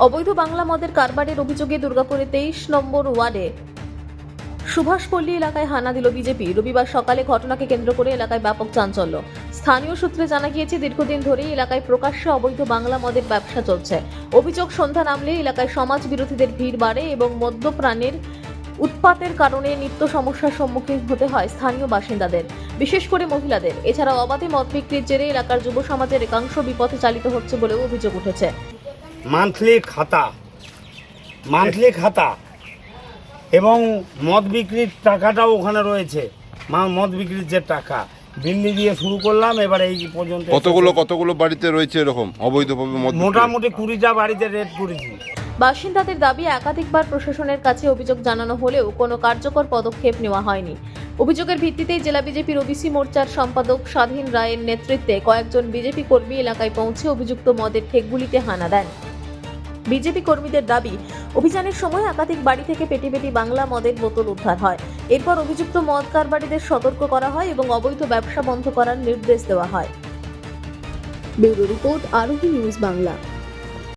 অবৈধ বাংলা মদের কারবারের অভিযোগে দুর্গাপুরে 23 নম্বর ওয়ার্ডে সুভাষপল্লী এলাকায় হানা দিল বিজেপি। রবিবার সকালে ঘটনাকে কেন্দ্র করে এলাকায় ব্যাপক চাঞ্চল্য। স্থানীয় সূত্রে জানা গিয়েছে, দীর্ঘদিন ধরেই এলাকায় প্রকাশ্যে অবৈধ বাংলা মদের ব্যবসা চলছে। অভিযোগ, সন্ধ্যা নামলে এলাকায় সমাজ বিরোধীদের ভিড় বাড়ে এবং মদ্যপ্রাণের উৎপাতের কারণে নিত্য সমস্যার সম্মুখীন হতে হয় স্থানীয় বাসিন্দাদের, বিশেষ করে মহিলাদের। এছাড়া অবাধে মদ বিক্রির জেরে এলাকার যুব সমাজের একাংশ বিপথে চালিত হচ্ছে বলেও অভিযোগ উঠেছে। মান্থলি খাতা এবং মদ বিক্রির টাকাটাও ওখানে রয়েছে। মদ বিক্রির যে টাকা দিল্লি দিয়ে শুরু করলাম, এবারে এই পর্যন্ত কতগুলো বাড়িতে রয়েছে এরকম অবৈধভাবে মদ বিক্রি? মোটামুটি 20টা বাড়িতে রেড করেছি। বাসিন্দাদের দাবি, একাধিকবার প্রশাসনের কাছে অভিযোগ জানানো হলেও কোনো কার্যকর পদক্ষেপ নেওয়া হয়নি। অভিযোগের ভিত্তিতেই জেলা বিজেপির ওবিসি মোর্চার সম্পাদক স্বাধীন রায়ের নেতৃত্বে কয়েকজন বিজেপি কর্মী এলাকায় পৌঁছে অভিযুক্ত মদের ঠেকগুলিতে হানা দেন। বিজেপি কর্মীদের দাবি, অভিযানের সময় একাধিক বাড়ি থেকে পেটি পেটি বাংলা মদের বোতল উদ্ধার হয়। এরপর অভিযুক্ত মদ কারবারিদের সতর্ক করা হয় এবং অবৈধ ব্যবসা বন্ধ করার নির্দেশ দেওয়া হয়। ব্যুরো রিপোর্ট, আরোহী নিউজ বাংলা।